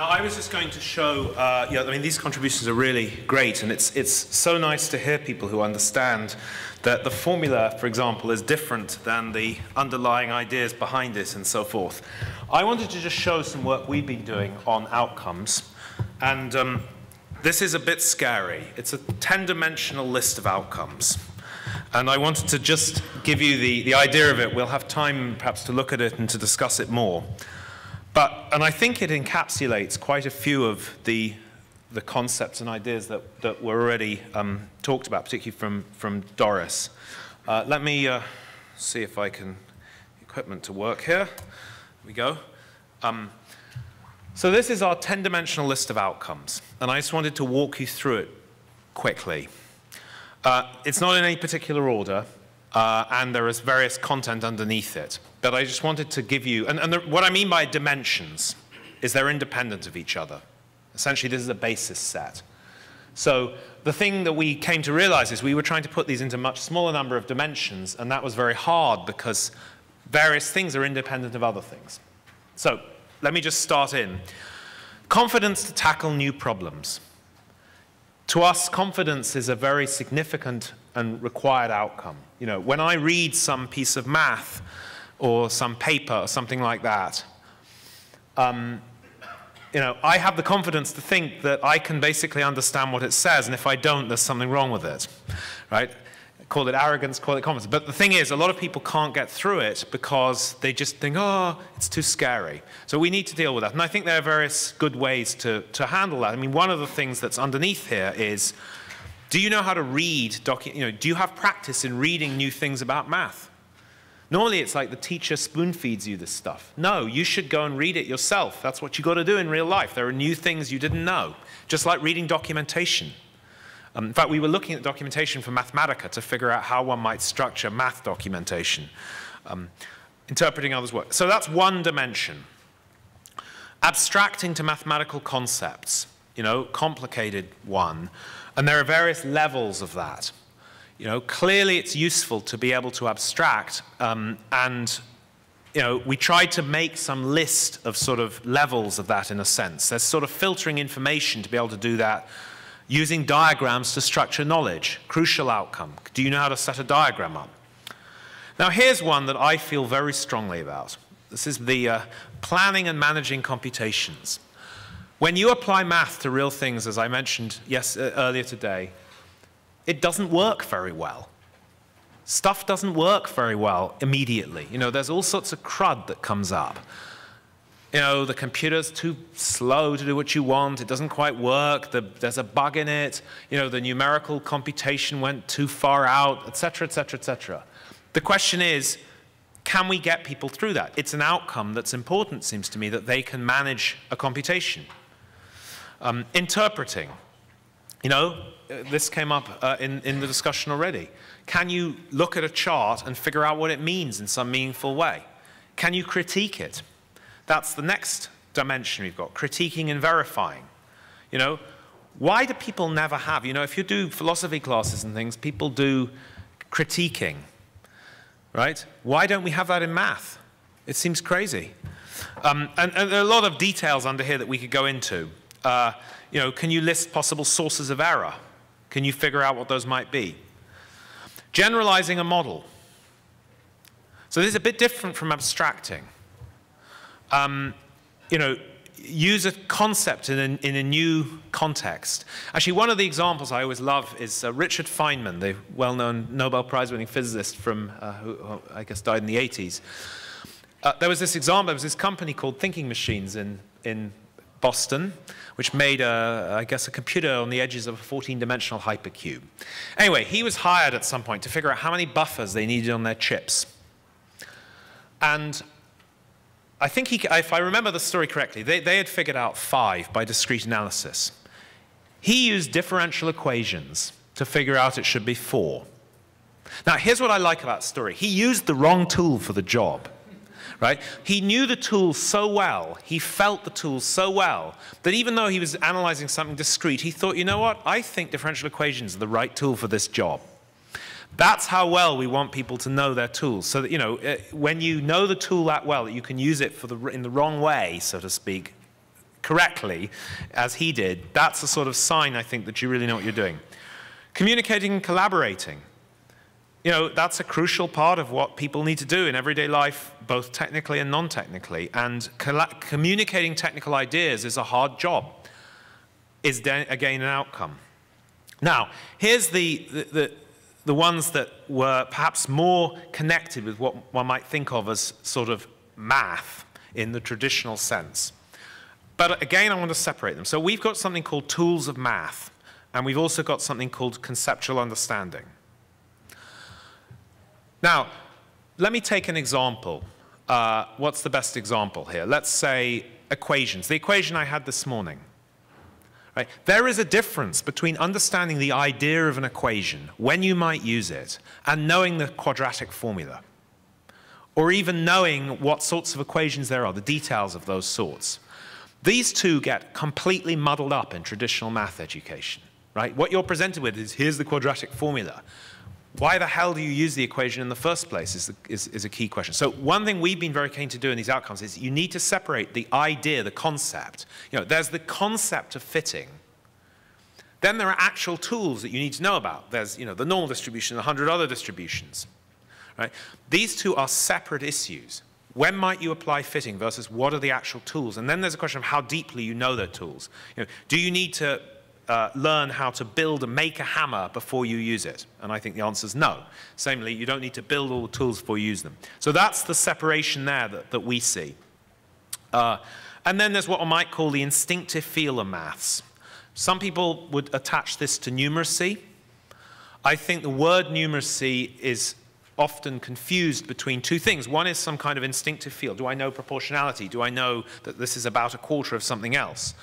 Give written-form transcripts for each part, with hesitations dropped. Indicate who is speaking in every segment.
Speaker 1: Now, I was just going to show, I mean, these contributions are really great, and it's so nice to hear people who understand that the formula, for example, is different than the underlying ideas behind it and so forth. I wanted to just show some work we've been doing on outcomes, and this is a bit scary. It's a 10-dimensional list of outcomes. And I wanted to just give you the idea of it. We'll have time perhaps to look at it and to discuss it more. And I think it encapsulates quite a few of the concepts and ideas that were already talked about, particularly from Doris. Let me see if I can equipment to work here. Here we go. So this is our 10-dimensional list of outcomes, and I just wanted to walk you through it quickly. It's not in any particular order, and there is various content underneath it. But I just wanted to give you, what I mean by dimensions is they're independent of each other. Essentially, this is a basis set. So the thing that we came to realize is we were trying to put these into a much smaller number of dimensions, and that was very hard because various things are independent of other things. So let me just start in. Confidence to tackle new problems. To us, confidence is a very significant and required outcome. You know, when I read some piece of math or some paper or something like that, you know, I have the confidence to think that I can basically understand what it says, and if I don't, there's something wrong with it, right? Call it arrogance, call it confidence. But the thing is, a lot of people can't get through it because they just think, oh, it's too scary. So we need to deal with that. And I think there are various good ways to handle that. I mean, one of the things that's underneath here is, do you know how to read, do you have practice in reading new things about math? Normally, it's like the teacher spoon-feeds you this stuff. No, you should go and read it yourself. That's what you got to do in real life. There are new things you didn't know, just like reading documentation. In fact, we were looking at documentation for Mathematica to figure out how one might structure math documentation, interpreting others' work. So that's one dimension. Abstracting to mathematical concepts, you know, complicated one. And there are various levels of that. You know, clearly it's useful to be able to abstract, and you know, we tried to make some list of sort of levels of that in a sense. There's sort of filtering information to be able to do that using diagrams to structure knowledge. Crucial outcome. Do you know how to set a diagram up? Now here's one that I feel very strongly about. This is the planning and managing computations. When you apply math to real things, as I mentioned earlier today, it doesn't work very well. Stuff doesn't work very well immediately. You know, there's all sorts of crud that comes up. You know, the computer's too slow to do what you want. It doesn't quite work. There's a bug in it. You know, the numerical computation went too far out, et cetera, et cetera, et cetera. The question is, can we get people through that? It's an outcome that's important, seems to me, that they can manage a computation. Interpreting. You know, this came up in the discussion already. Can you look at a chart and figure out what it means in some meaningful way? Can you critique it? That's the next dimension we've got, critiquing and verifying. You know, why do people never have, you know, if you do philosophy classes and things, people do critiquing, right? Why don't we have that in math? It seems crazy. And there are a lot of details under here that we could go into. You know, can you list possible sources of error? Can you figure out what those might be? Generalizing a model. So this is a bit different from abstracting. You know, use a concept in a new context. Actually, one of the examples I always love is Richard Feynman, the well-known Nobel Prize-winning physicist from, who I guess died in the 80s. There was this example, there was this company called Thinking Machines in Boston, which made, I guess, a computer on the edges of a 14-dimensional hypercube. Anyway, he was hired at some point to figure out how many buffers they needed on their chips. And I think if I remember the story correctly, they had figured out 5 by discrete analysis. He used differential equations to figure out it should be 4. Now, here's what I like about the story. He used the wrong tool for the job. Right? He knew the tool so well, he felt the tool so well, that even though he was analyzing something discrete, he thought, you know what, I think differential equations are the right tool for this job. That's how well we want people to know their tools. So that, you know, when you know the tool that well, that you can use it in the wrong way, so to speak, correctly, as he did, that's a sort of sign, I think, that you really know what you're doing. Communicating and collaborating. You know, that's a crucial part of what people need to do in everyday life, both technically and non-technically. And communicating technical ideas is a hard job, is again an outcome. Now, here's the ones that were perhaps more connected with what one might think of as sort of math in the traditional sense. But again, I want to separate them. So we've got something called tools of math, and we've also got something called conceptual understanding. Now, let me take an example. What's the best example here? Let's say equations. The equation I had this morning. Right? There is a difference between understanding the idea of an equation, when you might use it, and knowing the quadratic formula, or even knowing what sorts of equations there are, the details of those sorts. These two get completely muddled up in traditional math education. Right? What you're presented with is, here's the quadratic formula. Why the hell do you use the equation in the first place is a key question. So one thing we've been very keen to do in these outcomes is you need to separate the idea, the concept. You know, there's the concept of fitting. Then there are actual tools that you need to know about. There's, you know, the normal distribution, 100 other distributions. Right? These two are separate issues. When might you apply fitting versus what are the actual tools? And then there's a question of how deeply you know the tools. You know, do you need to learn how to build and make a hammer before you use it? And I think the answer is no. Samely, you don't need to build all the tools before you use them. So that's the separation there that we see. And then there's what I might call the instinctive feel of maths. Some people would attach this to numeracy. I think the word numeracy is often confused between two things. One is some kind of instinctive feel. Do I know proportionality? Do I know that this is about a quarter of something else?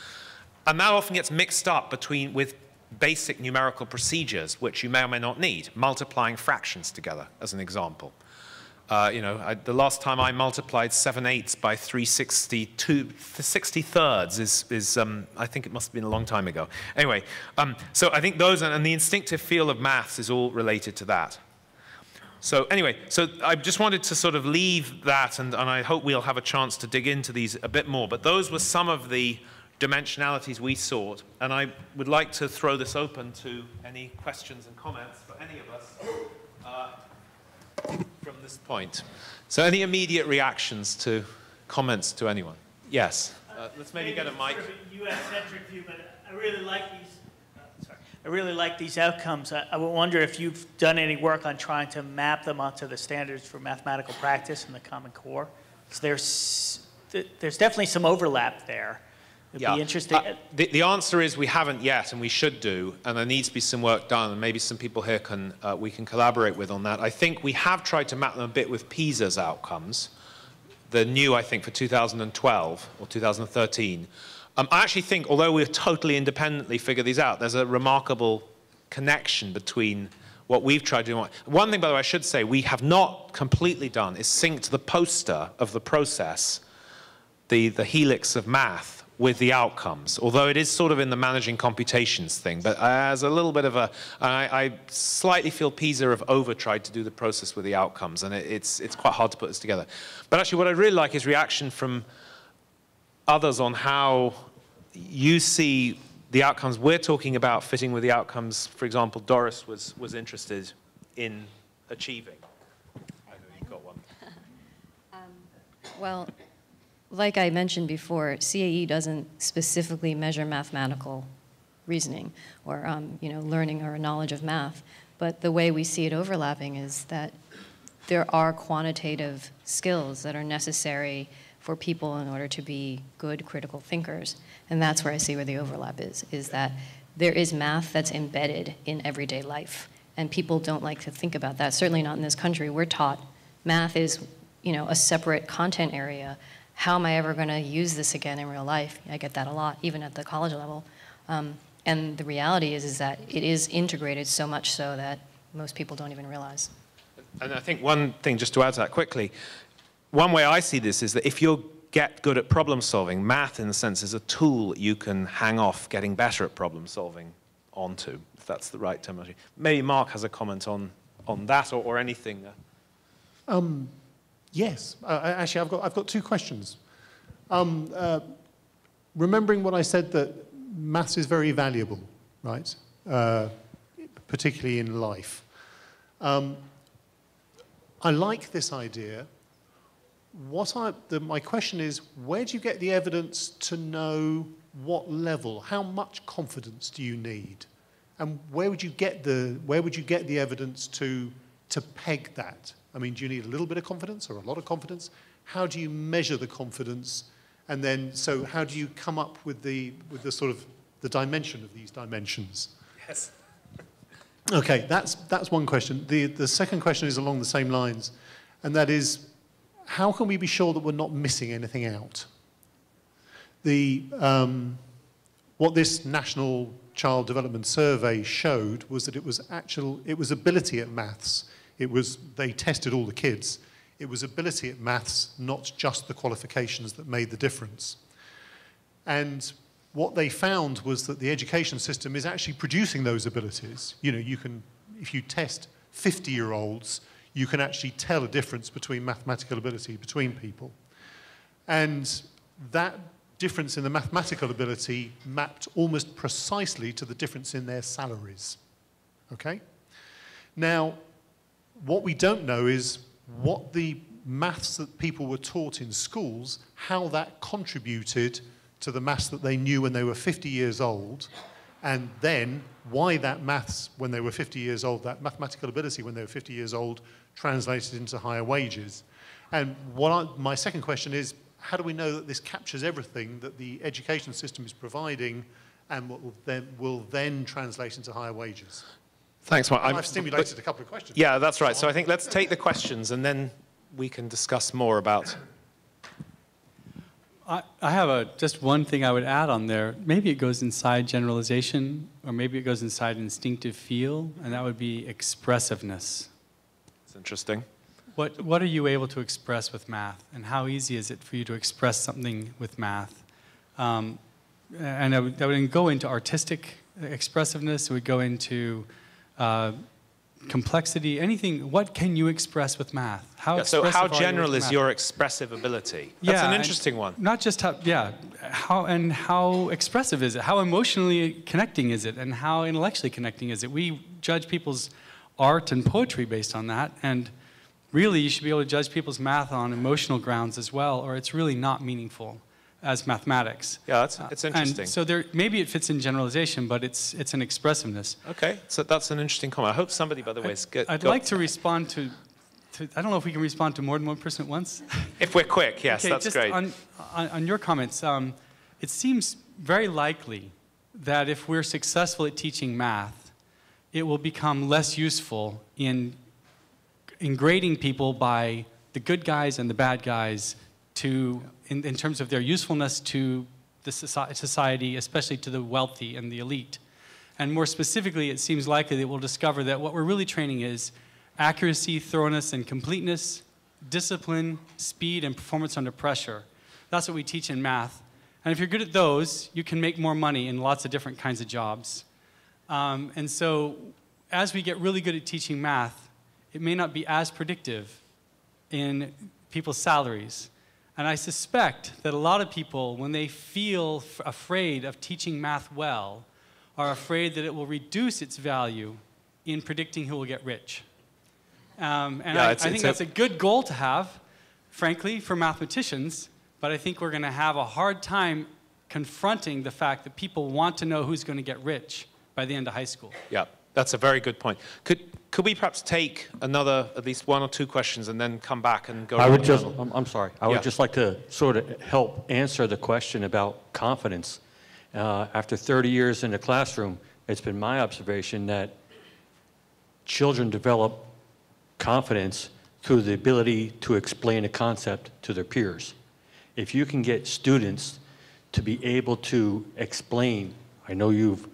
Speaker 1: And that often gets mixed up with basic numerical procedures, which you may or may not need. Multiplying fractions together, as an example. You know, the last time I multiplied 7/8 by 3/63 is I think it must have been a long time ago. Anyway, so I think those, and the instinctive feel of maths is all related to that. So anyway, so I just wanted to sort of leave that, and I hope we'll have a chance to dig into these a bit more. But those were some of the dimensionalities we sought, and I would like to throw this open to any questions and comments for any of us from this point. So any immediate reactions to comments to anyone? Yes. Let's maybe get a mic.
Speaker 2: Sort of a U.S.-centric view, but I really like these. I really like these outcomes. I wonder if you've done any work on trying to map them onto the standards for mathematical practice in the Common Core. So there's definitely some overlap there. It'd be interesting.
Speaker 1: The answer is we haven't yet, and we should do, and there needs to be some work done, and maybe some people here we can collaborate with on that. I think we have tried to map them a bit with PISA's outcomes. The new, I think, for 2012 or 2013. I actually think, although we've totally independently figured these out, there's a remarkable connection between what we've tried to do. One thing, by the way, I should say, we have not completely done is synced the poster of the process, the helix of math, with the outcomes, although it is sort of in the managing computations thing. But as a little bit of I slightly feel PISA have over-tried to do the process with the outcomes, and it's quite hard to put this together. But actually what I really like is reaction from others on how you see the outcomes we're talking about fitting with the outcomes, for example, Doris was interested in achieving. I know you've got one.
Speaker 3: Well, like I mentioned before, CAE doesn't specifically measure mathematical reasoning or you know, learning or knowledge of math. But the way we see it overlapping is that there are quantitative skills that are necessary for people in order to be good critical thinkers. And that's where I see where the overlap is that there is math that's embedded in everyday life. And people don't like to think about that. Certainly not in this country. We're taught math is, you know, a separate content area. How am I ever going to use this again in real life? I get that a lot, even at the college level. And the reality is that it is integrated so much so that most people don't even realize.
Speaker 1: And I think one thing, just to add to that quickly, one way I see this is that if you get good at problem solving, math, in a sense, is a tool you can hang off getting better at problem solving onto, if that's the right terminology. Maybe Mark has a comment on that or anything.
Speaker 4: Yes, actually, I've got two questions. One remembering what I said, that maths is very valuable, right? Particularly in life. I like this idea. My question is, where do you get the evidence to know what level, how much confidence do you need? And where would you get the evidence to peg that? I mean, do you need a little bit of confidence or a lot of confidence? How do you measure the confidence? And then, so how do you come up with the sort of the dimension of these dimensions?
Speaker 1: Yes.
Speaker 4: Okay, that's one question. The second question is along the same lines, and that is, how can we be sure that we're not missing anything out? What this National Child Development Survey showed was that it was ability at maths. They tested all the kids. It was ability at maths, not just the qualifications, that made the difference. And what they found was that the education system is actually producing those abilities. You know, if you test 50-year-olds, you can actually tell a difference between mathematical ability between people. And that difference in the mathematical ability mapped almost precisely to the difference in their salaries. Okay? Now, what we don't know is what the maths that people were taught in schools, how that contributed to the maths that they knew when they were 50 years old, and then why that maths when they were 50 years old, that mathematical ability when they were 50 years old, translated into higher wages. And my second question is, how do we know that this captures everything that the education system is providing and what will then translate into higher wages?
Speaker 1: Thanks, Mark.
Speaker 4: I've stimulated a couple of questions.
Speaker 1: Yeah, that's right. So I think let's take the questions and then we can discuss more about.
Speaker 5: I have just one thing I would add on there. Maybe it goes inside generalization, or maybe it goes inside instinctive feel, and that would be expressiveness.
Speaker 1: It's interesting.
Speaker 5: What are you able to express with math, and how easy is it for you to express something with math? And that would go into artistic expressiveness. It would go into complexity, anything. What can you express with math?
Speaker 1: So how general is your expressive ability? That's an interesting one.
Speaker 5: Not just how expressive is it? How emotionally connecting is it? And how intellectually connecting is it? We judge people's art and poetry based on that, and really you should be able to judge people's math on emotional grounds as well, or it's really not meaningful as mathematics.
Speaker 1: Yeah, it's interesting.
Speaker 5: And so maybe it fits in generalization, but it's an expressiveness.
Speaker 1: Okay, so that's an interesting comment. I hope somebody, by the way,
Speaker 5: I'd like to respond to, I don't know if we can respond to more than one person at once.
Speaker 1: If we're quick, yes,
Speaker 5: okay,
Speaker 1: that's
Speaker 5: just
Speaker 1: great.
Speaker 5: On your comments, it seems very likely that if we're successful at teaching math, it will become less useful in grading people by the good guys and the bad guys in terms of their usefulness to the society, especially to the wealthy and the elite. And more specifically, it seems likely that we'll discover that what we're really training is accuracy, thoroughness, and completeness, discipline, speed, and performance under pressure. That's what we teach in math. And if you're good at those, you can make more money in lots of different kinds of jobs. And so as we get really good at teaching math, it may not be as predictive in people's salaries. And I suspect that a lot of people, when they feel afraid of teaching math well, are afraid that it will reduce its value in predicting who will get rich. I think that's a good goal to have, frankly, for mathematicians, but I think we're going to have a hard time confronting the fact that people want to know who's going to get rich by the end of high school.
Speaker 1: Yeah, that's a very good point. Could we perhaps take another, at least one or two questions, and then come back and go?
Speaker 6: I'm sorry. I would just like to sort of help answer the question about confidence. After 30 years in the classroom, it's been my observation that children develop confidence through the ability to explain a concept to their peers. If you can get students to be able to explain, I know you've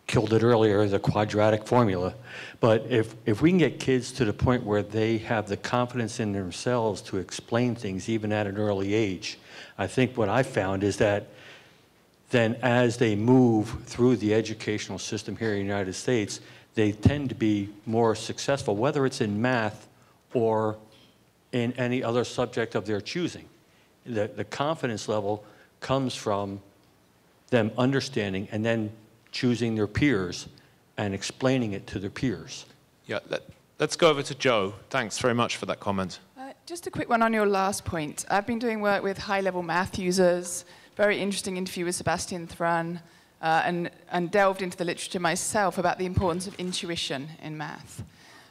Speaker 6: killed it earlier, the quadratic formula, but if we can get kids to the point where they have the confidence in themselves to explain things even at an early age, I think what I found is that then as they move through the educational system here in the United States, they tend to be more successful, whether it's in math or in any other subject of their choosing. The confidence level comes from them understanding and then choosing their peers and explaining it to their peers.
Speaker 1: Yeah, let's go over to Joe. Thanks very much for that comment.
Speaker 7: Just a quick one on your last point. I've been doing work with high-level math users, very interesting interview with Sebastian Thrun, and delved into the literature myself about the importance of intuition in math.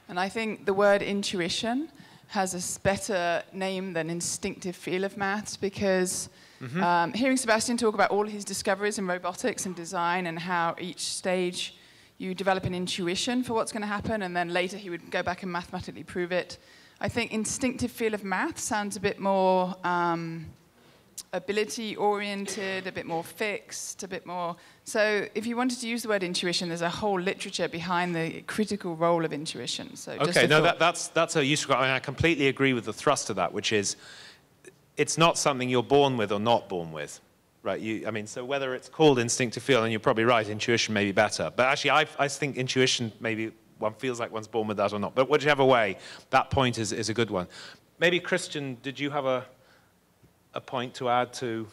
Speaker 7: And I think the word intuition has a better name than instinctive feel of maths, because hearing Sebastian talk about all his discoveries in robotics and design and how each stage you develop an intuition for what's going to happen, and then later he would go back and mathematically prove it. I think instinctive feel of math sounds a bit more ability-oriented, a bit more fixed, a bit more... So if you wanted to use the word intuition, there's a whole literature behind the critical role of intuition. So just
Speaker 1: okay, no, that's a useful... I mean, I completely agree with the thrust of that, which is it's not something you're born with or not born with. Right, I mean, so whether it's called instinctive feel, and you're probably right, intuition may be better. But actually, I think intuition, maybe one feels like one's born with that or not. But whichever way, that point is a good one. Maybe, Christian, did you have a point to add to?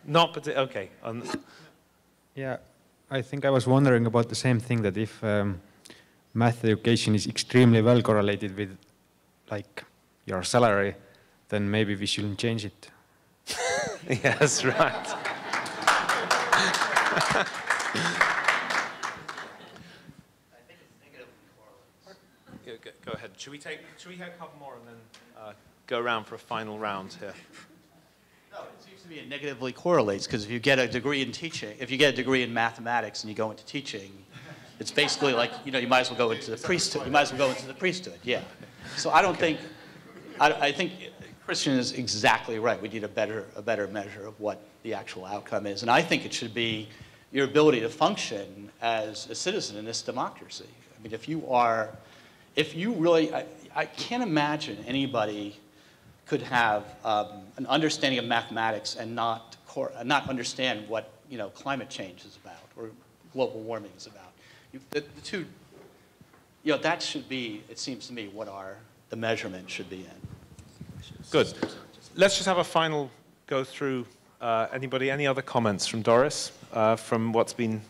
Speaker 1: Not particularly, okay.
Speaker 8: Yeah, I think I was wondering about the same thing, that if math education is extremely well correlated with, like, your salary, then maybe we shouldn't change it.
Speaker 1: Yes, right. Go ahead. Should we take a couple more and then go around for a final round here?
Speaker 9: No, it seems to me it negatively correlates, because if you get a degree in teaching, if you get a degree in mathematics and you go into teaching, it's basically like, you know, you might as well go into the priesthood. You might as well go into the priesthood, yeah. So I don't think, I think Christian is exactly right. We need a better measure of what the actual outcome is. And I think it should be your ability to function as a citizen in this democracy. I mean, if you really, I can't imagine anybody could have an understanding of mathematics and not understand what, you know, climate change is about or global warming is about. The two, you know, that should be, it seems to me, what the measurement should be in.
Speaker 1: Good. Let's just have a final go through. Anybody, any other comments from Doris from what's been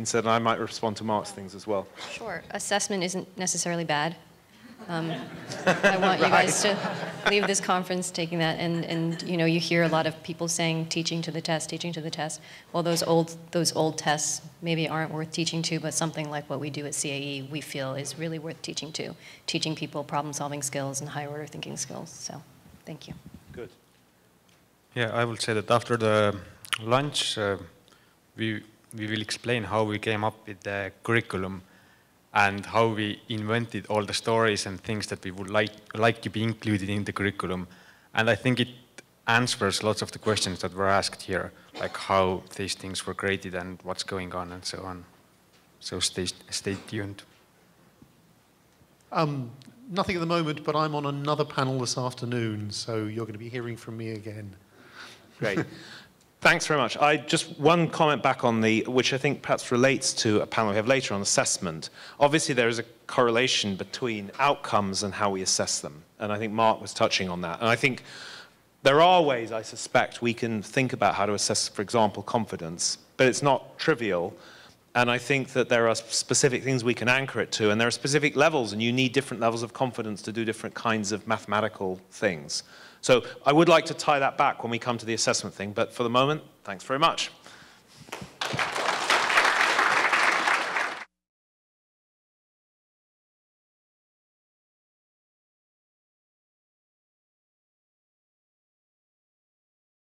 Speaker 1: said? And I might respond to Mark's things as well.
Speaker 3: Sure. Assessment isn't necessarily bad. I want you guys to leave this conference taking that, and you know, you hear a lot of people saying teaching to the test, teaching to the test. Well, those old tests maybe aren't worth teaching to, but something like what we do at CAE we feel is really worth teaching to, teaching people problem-solving skills and higher order thinking skills. So, thank you.
Speaker 1: Good.
Speaker 8: Yeah, I would say that after the lunch, we will explain how we came up with the curriculum and how we invented all the stories and things that we would like to be included in the curriculum. And I think it answers lots of the questions that were asked here, like how these things were created and what's going on and so on. So stay tuned.
Speaker 4: Nothing at the moment, but I'm on another panel this afternoon, so you're going to be hearing from me again.
Speaker 1: Great. Thanks very much. Just one comment back on which I think perhaps relates to a panel we have later on assessment. Obviously, there is a correlation between outcomes and how we assess them. And I think Mark was touching on that. And I think there are ways, I suspect, we can think about how to assess, for example, confidence, but it's not trivial. And I think that there are specific things we can anchor it to, and there are specific levels, and you need different levels of confidence to do different kinds of mathematical things. So I would like to tie that back when we come to the assessment thing, but for the moment, thanks very much.